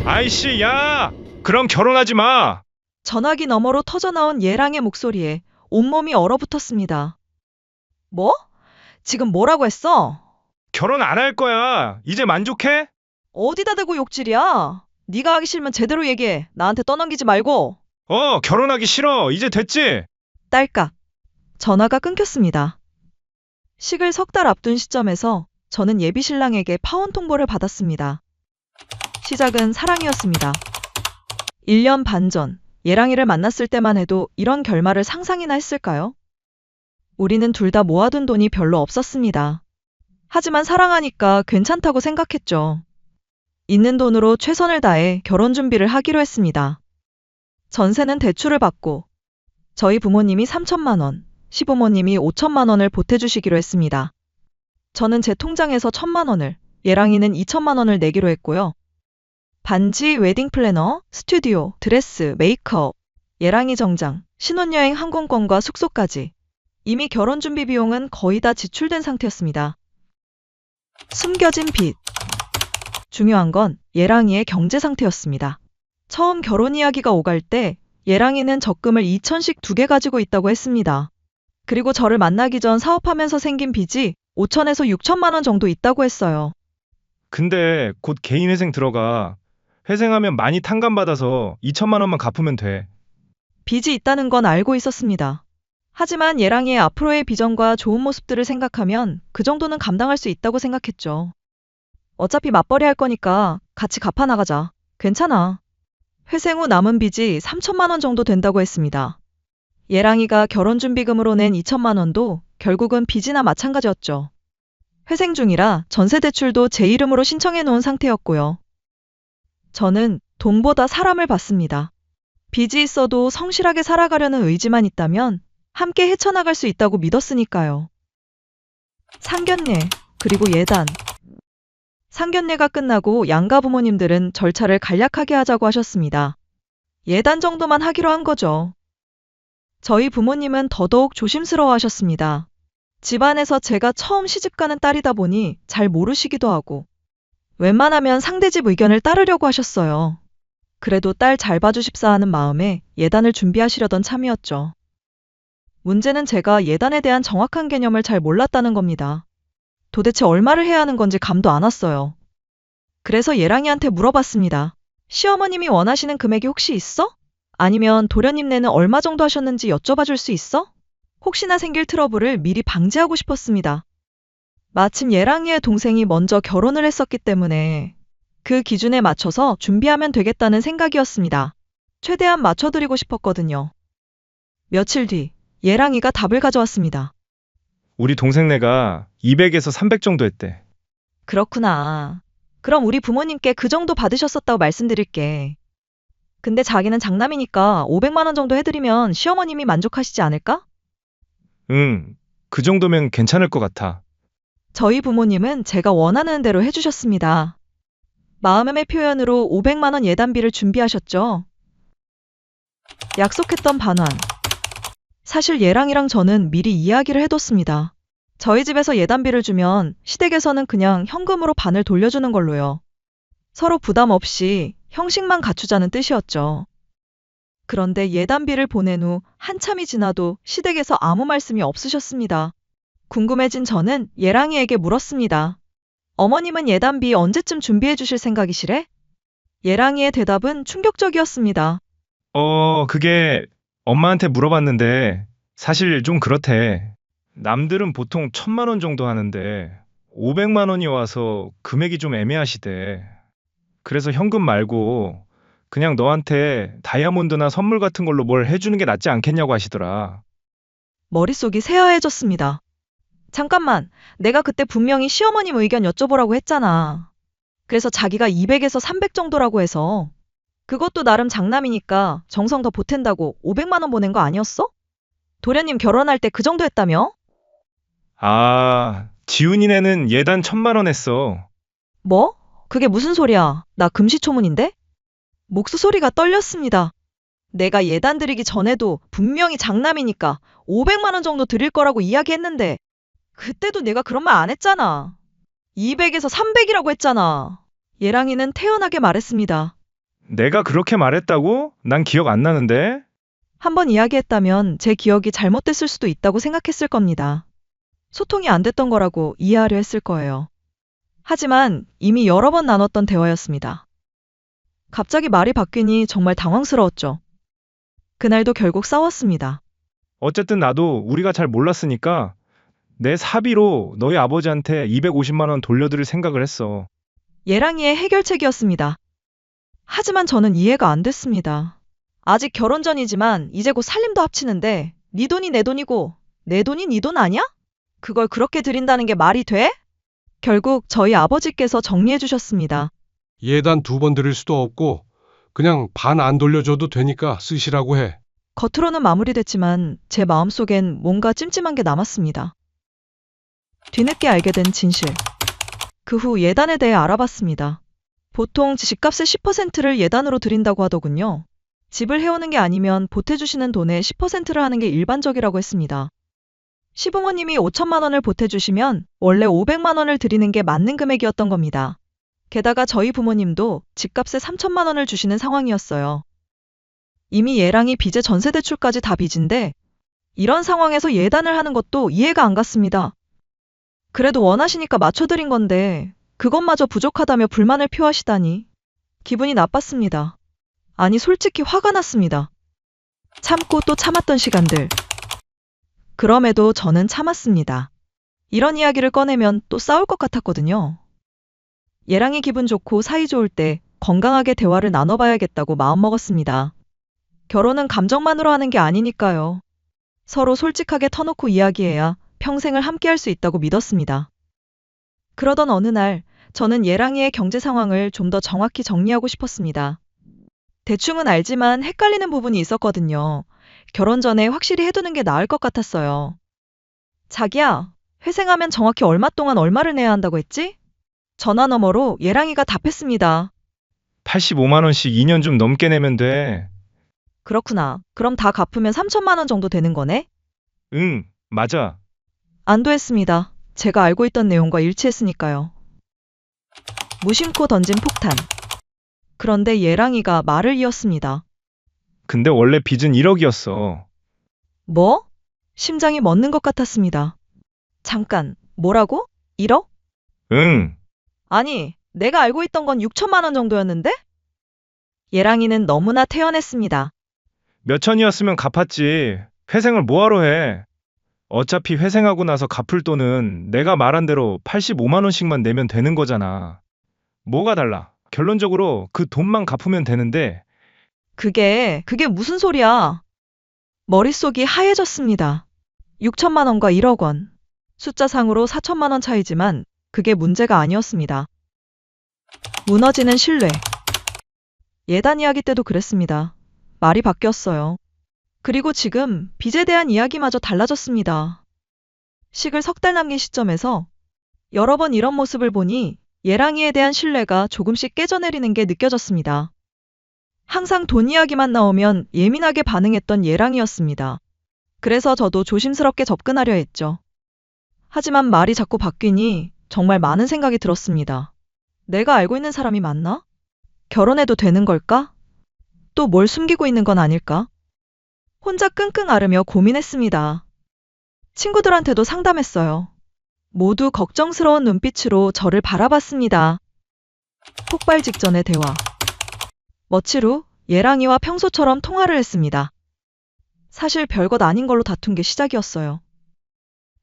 아이씨, 야! 그럼 결혼하지 마! 전화기 너머로 터져나온 예랑의 목소리에 온몸이 얼어붙었습니다. 뭐? 지금 뭐라고 했어? 결혼 안 할 거야. 이제 만족해? 어디다 대고 욕질이야? 네가 하기 싫으면 제대로 얘기해. 나한테 떠넘기지 말고. 결혼하기 싫어. 이제 됐지? 딸깍. 전화가 끊겼습니다. 식을 석 달 앞둔 시점에서 저는 예비 신랑에게 파혼 통보를 받았습니다. 시작은 사랑이었습니다. 1년 반 전, 예랑이를 만났을 때만 해도 이런 결말을 상상이나 했을까요? 우리는 둘 다 모아둔 돈이 별로 없었습니다. 하지만 사랑하니까 괜찮다고 생각했죠. 있는 돈으로 최선을 다해 결혼 준비를 하기로 했습니다. 전세는 대출을 받고 저희 부모님이 3천만 원, 시부모님이 5천만 원을 보태주시기로 했습니다. 저는 제 통장에서 1천만 원을, 예랑이는 2천만 원을 내기로 했고요. 반지, 웨딩 플래너, 스튜디오, 드레스, 메이크업, 예랑이 정장, 신혼여행 항공권과 숙소까지 이미 결혼 준비 비용은 거의 다 지출된 상태였습니다. 숨겨진 빚. 중요한 건 예랑이의 경제 상태였습니다. 처음 결혼 이야기가 오갈 때 예랑이는 적금을 2천씩 2개 가지고 있다고 했습니다. 그리고 저를 만나기 전 사업하면서 생긴 빚이 5천에서 6천만 원 정도 있다고 했어요. 근데 곧 개인회생 들어가. 회생하면 많이 탕감받아서 2천만 원만 갚으면 돼. 빚이 있다는 건 알고 있었습니다. 하지만 예랑이의 앞으로의 비전과 좋은 모습들을 생각하면 그 정도는 감당할 수 있다고 생각했죠. 어차피 맞벌이 할 거니까 같이 갚아 나가자. 괜찮아. 회생 후 남은 빚이 3천만 원 정도 된다고 했습니다. 예랑이가 결혼 준비금으로 낸 2천만 원도 결국은 빚이나 마찬가지였죠. 회생 중이라 전세 대출도 제 이름으로 신청해 놓은 상태였고요. 저는 돈보다 사람을 봤습니다. 빚이 있어도 성실하게 살아가려는 의지만 있다면 함께 헤쳐나갈 수 있다고 믿었으니까요. 상견례, 그리고 예단. 상견례가 끝나고 양가 부모님들은 절차를 간략하게 하자고 하셨습니다. 예단 정도만 하기로 한 거죠. 저희 부모님은 더더욱 조심스러워 하셨습니다. 집안에서 제가 처음 시집가는 딸이다 보니 잘 모르시기도 하고, 웬만하면 상대집 의견을 따르려고 하셨어요. 그래도 딸 잘 봐주십사 하는 마음에 예단을 준비하시려던 참이었죠. 문제는 제가 예단에 대한 정확한 개념을 잘 몰랐다는 겁니다. 도대체 얼마를 해야 하는 건지 감도 안 왔어요. 그래서 예랑이한테 물어봤습니다. 시어머님이 원하시는 금액이 혹시 있어? 아니면 도련님네는 얼마 정도 하셨는지 여쭤봐 줄 수 있어? 혹시나 생길 트러블을 미리 방지하고 싶었습니다. 마침 예랑이의 동생이 먼저 결혼을 했었기 때문에 그 기준에 맞춰서 준비하면 되겠다는 생각이었습니다. 최대한 맞춰드리고 싶었거든요. 며칠 뒤, 예랑이가 답을 가져왔습니다. 우리 동생네가 200에서 300 정도 했대. 그렇구나. 그럼 우리 부모님께 그 정도 받으셨었다고 말씀드릴게. 근데 자기는 장남이니까 500만 원 정도 해드리면 시어머님이 만족하시지 않을까? 응, 그 정도면 괜찮을 것 같아. 저희 부모님은 제가 원하는 대로 해주셨습니다. 마음의 표현으로 500만 원 예단비를 준비하셨죠. 약속했던 반환. 사실 예랑이랑 저는 미리 이야기를 해뒀습니다. 저희 집에서 예단비를 주면 시댁에서는 그냥 현금으로 반을 돌려주는 걸로요. 서로 부담 없이 형식만 갖추자는 뜻이었죠. 그런데 예단비를 보낸 후 한참이 지나도 시댁에서 아무 말씀이 없으셨습니다. 궁금해진 저는 예랑이에게 물었습니다. 어머님은 예단비 언제쯤 준비해 주실 생각이시래? 예랑이의 대답은 충격적이었습니다. 그게 엄마한테 물어봤는데 사실 좀 그렇대. 남들은 보통 1,000만 원 정도 하는데 500만 원이 와서 금액이 좀 애매하시대. 그래서 현금 말고 그냥 너한테 다이아몬드나 선물 같은 걸로 뭘 해주는 게 낫지 않겠냐고 하시더라. 머릿속이 새하얘졌습니다. 잠깐만, 내가 그때 분명히 시어머님 의견 여쭤보라고 했잖아. 그래서 자기가 200에서 300 정도라고 해서 그것도 나름 장남이니까 정성 더 보탠다고 500만 원 보낸 거 아니었어? 도련님 결혼할 때 그 정도 했다며? 지훈이네는 예단 1,000만 원 했어. 뭐? 그게 무슨 소리야? 나 금시초문인데? 목소리가 떨렸습니다. 내가 예단 드리기 전에도 분명히 장남이니까 500만 원 정도 드릴 거라고 이야기했는데 그때도 내가 그런 말 안 했잖아. 200에서 300이라고 했잖아. 예랑이는 태연하게 말했습니다. 내가 그렇게 말했다고? 난 기억 안 나는데. 한번 이야기했다면 제 기억이 잘못됐을 수도 있다고 생각했을 겁니다. 소통이 안 됐던 거라고 이해하려 했을 거예요. 하지만 이미 여러 번 나눴던 대화였습니다. 갑자기 말이 바뀌니 정말 당황스러웠죠. 그날도 결국 싸웠습니다. 어쨌든 나도 우리가 잘 몰랐으니까 내 사비로 너희 아버지한테 250만 원 돌려드릴 생각을 했어. 예랑이의 해결책이었습니다. 하지만 저는 이해가 안 됐습니다. 아직 결혼 전이지만 이제 곧 살림도 합치는데 네 돈이 내 돈이고 내 돈이 네 돈 아니야? 그걸 그렇게 드린다는 게 말이 돼? 결국 저희 아버지께서 정리해 주셨습니다. 예단 2번 드릴 수도 없고 그냥 반 안 돌려줘도 되니까 쓰시라고 해. 겉으로는 마무리됐지만 제 마음속엔 뭔가 찜찜한 게 남았습니다. 뒤늦게 알게 된 진실. 그 후 예단에 대해 알아봤습니다. 보통 집값의 10%를 예단으로 드린다고 하더군요. 집을 해오는 게 아니면 보태주시는 돈의 10%를 하는 게 일반적이라고 했습니다. 시부모님이 5천만 원을 보태주시면 원래 500만 원을 드리는 게 맞는 금액이었던 겁니다. 게다가 저희 부모님도 집값에 3천만 원을 주시는 상황이었어요. 이미 예랑이 빚에 전세대출까지 다 빚인데 이런 상황에서 예단을 하는 것도 이해가 안 갔습니다. 그래도 원하시니까 맞춰드린 건데 그것마저 부족하다며 불만을 표하시다니 기분이 나빴습니다. 아니 솔직히 화가 났습니다. 참고 또 참았던 시간들. 그럼에도 저는 참았습니다. 이런 이야기를 꺼내면 또 싸울 것 같았거든요. 예랑이 기분 좋고 사이 좋을 때 건강하게 대화를 나눠봐야겠다고 마음먹었습니다. 결혼은 감정만으로 하는 게 아니니까요. 서로 솔직하게 터놓고 이야기해야 평생을 함께할 수 있다고 믿었습니다. 그러던 어느 날 저는 예랑이의 경제 상황을 좀 더 정확히 정리하고 싶었습니다. 대충은 알지만 헷갈리는 부분이 있었거든요. 결혼 전에 확실히 해두는 게 나을 것 같았어요. 자기야, 회생하면 정확히 얼마 동안 얼마를 내야 한다고 했지? 전화 너머로 예랑이가 답했습니다. 85만 원씩 2년 좀 넘게 내면 돼. 그렇구나. 그럼 다 갚으면 3천만 원 정도 되는 거네? 응, 맞아. 안도했습니다. 제가 알고 있던 내용과 일치했으니까요. 무심코 던진 폭탄. 그런데 예랑이가 말을 이었습니다. 근데 원래 빚은 1억이었어. 뭐? 심장이 멎는 것 같았습니다. 잠깐, 뭐라고? 1억? 응, 아니, 내가 알고 있던 건 6천만 원 정도였는데? 예랑이는 너무나 태연했습니다. 몇 천이었으면 갚았지. 회생을 뭐하러 해? 어차피 회생하고 나서 갚을 돈은 내가 말한 대로 85만 원씩만 내면 되는 거잖아. 뭐가 달라? 결론적으로 그 돈만 갚으면 되는데 그게 무슨 소리야? 머릿속이 하얘졌습니다. 6천만 원과 1억 원. 숫자상으로 4천만 원 차이지만 그게 문제가 아니었습니다. 무너지는 신뢰. 예단 이야기 때도 그랬습니다. 말이 바뀌었어요. 그리고 지금 빚에 대한 이야기마저 달라졌습니다. 식을 3달 남긴 시점에서 여러 번 이런 모습을 보니 예랑이에 대한 신뢰가 조금씩 깨져내리는 게 느껴졌습니다. 항상 돈 이야기만 나오면 예민하게 반응했던 예랑이었습니다. 그래서 저도 조심스럽게 접근하려 했죠. 하지만 말이 자꾸 바뀌니 정말 많은 생각이 들었습니다. 내가 알고 있는 사람이 맞나? 결혼해도 되는 걸까? 또 뭘 숨기고 있는 건 아닐까? 혼자 끙끙 앓으며 고민했습니다. 친구들한테도 상담했어요. 모두 걱정스러운 눈빛으로 저를 바라봤습니다. 폭발 직전의 대화. 며칠 후 예랑이와 평소처럼 통화를 했습니다. 사실 별것 아닌 걸로 다툰 게 시작이었어요.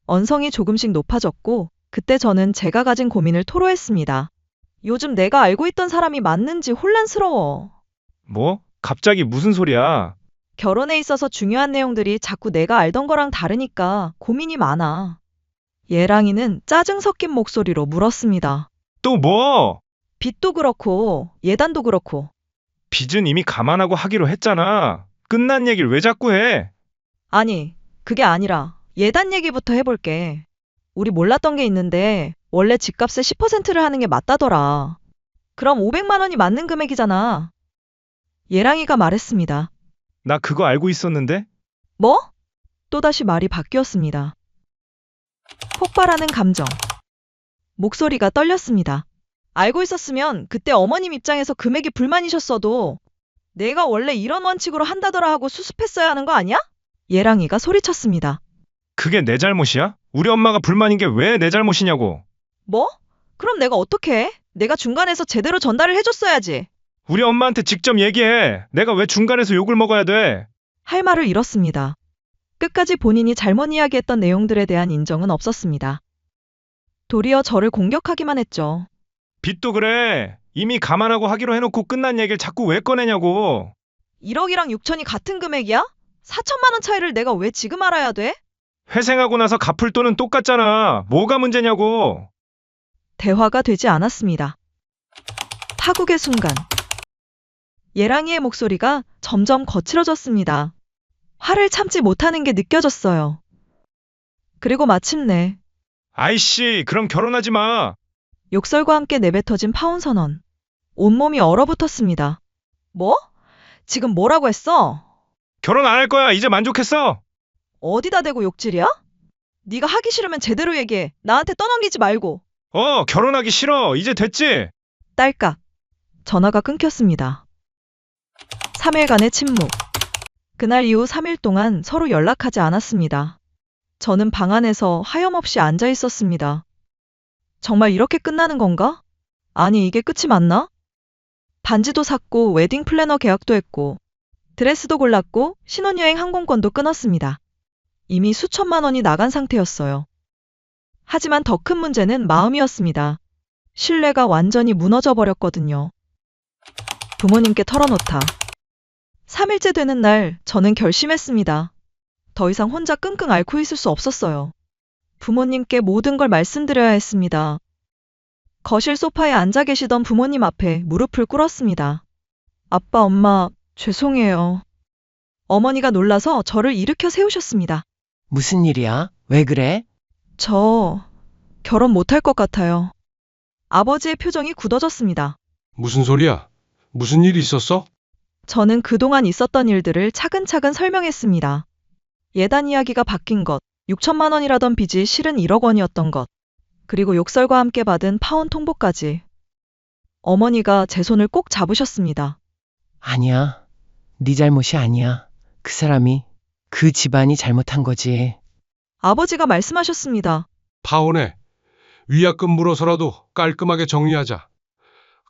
언성이 조금씩 높아졌고 그때 저는 제가 가진 고민을 토로했습니다. 요즘 내가 알고 있던 사람이 맞는지 혼란스러워. 뭐? 갑자기 무슨 소리야? 결혼에 있어서 중요한 내용들이 자꾸 내가 알던 거랑 다르니까 고민이 많아. 예랑이는 짜증 섞인 목소리로 물었습니다. 또 뭐? 빚도 그렇고 예단도 그렇고. 빚은 이미 감안하고 하기로 했잖아. 끝난 얘기를 왜 자꾸 해? 아니, 그게 아니라 예단 얘기부터 해볼게. 우리 몰랐던 게 있는데 원래 집값의 10%를 하는 게 맞다더라. 그럼 500만 원이 맞는 금액이잖아. 예랑이가 말했습니다. 나 그거 알고 있었는데? 뭐? 또다시 말이 바뀌었습니다. 폭발하는 감정. 목소리가 떨렸습니다. 알고 있었으면 그때 어머님 입장에서 금액이 불만이셨어도 내가 원래 이런 원칙으로 한다더라 하고 수습했어야 하는 거 아니야? 예랑이가 소리쳤습니다. 그게 내 잘못이야? 우리 엄마가 불만인 게 왜 내 잘못이냐고. 뭐? 그럼 내가 어떻게 해? 내가 중간에서 제대로 전달을 해줬어야지. 우리 엄마한테 직접 얘기해. 내가 왜 중간에서 욕을 먹어야 돼? 할 말을 잃었습니다. 끝까지 본인이 잘못 이야기했던 내용들에 대한 인정은 없었습니다. 도리어 저를 공격하기만 했죠. 빚도 그래. 이미 감안하고 하기로 해놓고 끝난 얘기를 자꾸 왜 꺼내냐고. 1억이랑 6천이 같은 금액이야? 4천만 원 차이를 내가 왜 지금 알아야 돼? 회생하고 나서 갚을 돈은 똑같잖아. 뭐가 문제냐고. 대화가 되지 않았습니다. 파국의 순간. 예랑이의 목소리가 점점 거칠어졌습니다. 화를 참지 못하는 게 느껴졌어요. 그리고 마침내 아이씨, 그럼 결혼하지 마. 욕설과 함께 내뱉어진 파혼 선언. 온몸이 얼어붙었습니다. 뭐? 지금 뭐라고 했어? 결혼 안 할 거야. 이제 만족했어. 어디다 대고 욕질이야? 네가 하기 싫으면 제대로 얘기해. 나한테 떠넘기지 말고. 결혼하기 싫어. 이제 됐지? 딸깍. 전화가 끊겼습니다. 3일간의 침묵. 그날 이후 3일 동안 서로 연락하지 않았습니다. 저는 방 안에서 하염없이 앉아 있었습니다. 정말 이렇게 끝나는 건가? 아니, 이게 끝이 맞나? 반지도 샀고, 웨딩 플래너 계약도 했고, 드레스도 골랐고, 신혼여행 항공권도 끊었습니다. 이미 수천만 원이 나간 상태였어요. 하지만 더 큰 문제는 마음이었습니다. 신뢰가 완전히 무너져 버렸거든요. 부모님께 털어놓다. 3일째 되는 날 저는 결심했습니다. 더 이상 혼자 끙끙 앓고 있을 수 없었어요. 부모님께 모든 걸 말씀드려야 했습니다. 거실 소파에 앉아 계시던 부모님 앞에 무릎을 꿇었습니다. 아빠, 엄마, 죄송해요. 어머니가 놀라서 저를 일으켜 세우셨습니다. 무슨 일이야? 왜 그래? 저 결혼 못할 것 같아요. 아버지의 표정이 굳어졌습니다. 무슨 소리야? 무슨 일이 있었어? 저는 그동안 있었던 일들을 차근차근 설명했습니다. 예단 이야기가 바뀐 것, 6천만 원이라던 빚이 실은 1억 원이었던 것, 그리고 욕설과 함께 받은 파혼 통보까지. 어머니가 제 손을 꼭 잡으셨습니다. 아니야. 네 잘못이 아니야. 그 사람이, 그 집안이 잘못한 거지. 아버지가 말씀하셨습니다. 파혼해. 위약금 물어서라도 깔끔하게 정리하자.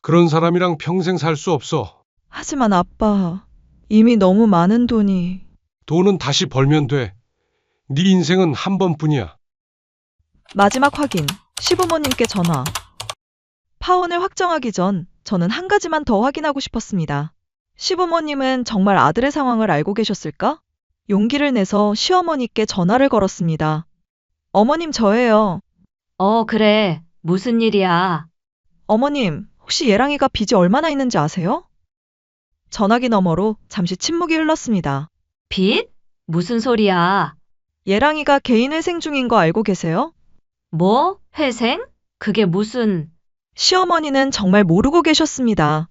그런 사람이랑 평생 살 수 없어. 하지만 아빠, 이미 너무 많은 돈이... 돈은 다시 벌면 돼. 네 인생은 한 번뿐이야. 마지막 확인, 시부모님께 전화. 파혼을 확정하기 전 저는 한 가지만 더 확인하고 싶었습니다. 시부모님은 정말 아들의 상황을 알고 계셨을까? 용기를 내서 시어머니께 전화를 걸었습니다. 어머님, 저예요. 그래. 무슨 일이야? 어머님, 혹시 예랑이가 빚이 얼마나 있는지 아세요? 전화기 너머로 잠시 침묵이 흘렀습니다. 빚? 무슨 소리야? 예랑이가 개인 회생 중인 거 알고 계세요? 뭐? 회생? 그게 무슨... 시어머니는 정말 모르고 계셨습니다.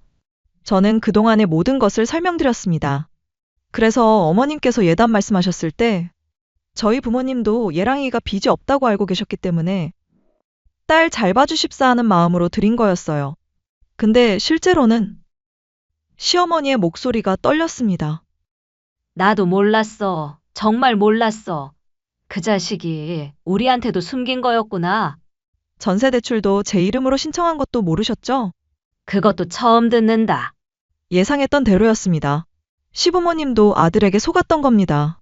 저는 그동안의 모든 것을 설명드렸습니다. 그래서 어머님께서 예단 말씀하셨을 때 저희 부모님도 예랑이가 빚이 없다고 알고 계셨기 때문에 딸 잘 봐주십사 하는 마음으로 드린 거였어요. 근데 실제로는 시어머니의 목소리가 떨렸습니다. 나도 몰랐어. 정말 몰랐어. 그 자식이 우리한테도 숨긴 거였구나. 전세 대출도 제 이름으로 신청한 것도 모르셨죠? 그것도 처음 듣는다. 예상했던 대로였습니다. 시부모님도 아들에게 속았던 겁니다.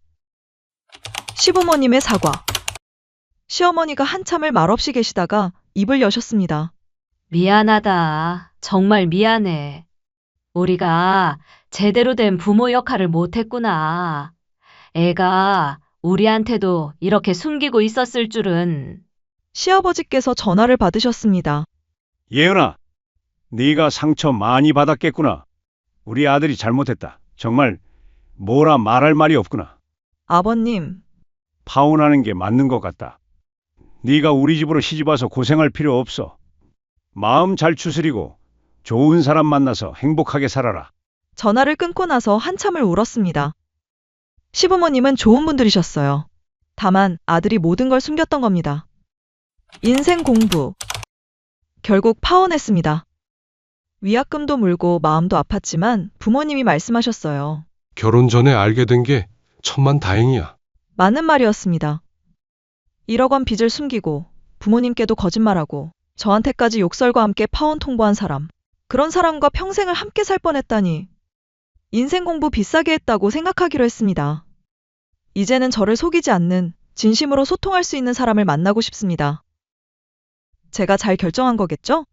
시부모님의 사과. 시어머니가 한참을 말없이 계시다가 입을 여셨습니다. 미안하다. 정말 미안해. 우리가 제대로 된 부모 역할을 못했구나. 애가 우리한테도 이렇게 숨기고 있었을 줄은. 시아버지께서 전화를 받으셨습니다. 예은아, 네가 상처 많이 받았겠구나. 우리 아들이 잘못했다. 정말 뭐라 말할 말이 없구나. 아버님, 파혼하는 게 맞는 것 같다. 네가 우리 집으로 시집와서 고생할 필요 없어. 마음 잘 추스리고 좋은 사람 만나서 행복하게 살아라. 전화를 끊고 나서 한참을 울었습니다. 시부모님은 좋은 분들이셨어요. 다만 아들이 모든 걸 숨겼던 겁니다. 인생 공부. 결국 파혼했습니다. 위약금도 물고 마음도 아팠지만 부모님이 말씀하셨어요. 결혼 전에 알게 된 게 천만 다행이야. 맞는 말이었습니다. 1억 원 빚을 숨기고 부모님께도 거짓말하고 저한테까지 욕설과 함께 파혼 통보한 사람. 그런 사람과 평생을 함께 살 뻔했다니. 인생 공부 비싸게 했다고 생각하기로 했습니다. 이제는 저를 속이지 않는 진심으로 소통할 수 있는 사람을 만나고 싶습니다. 제가 잘 결정한 거겠죠?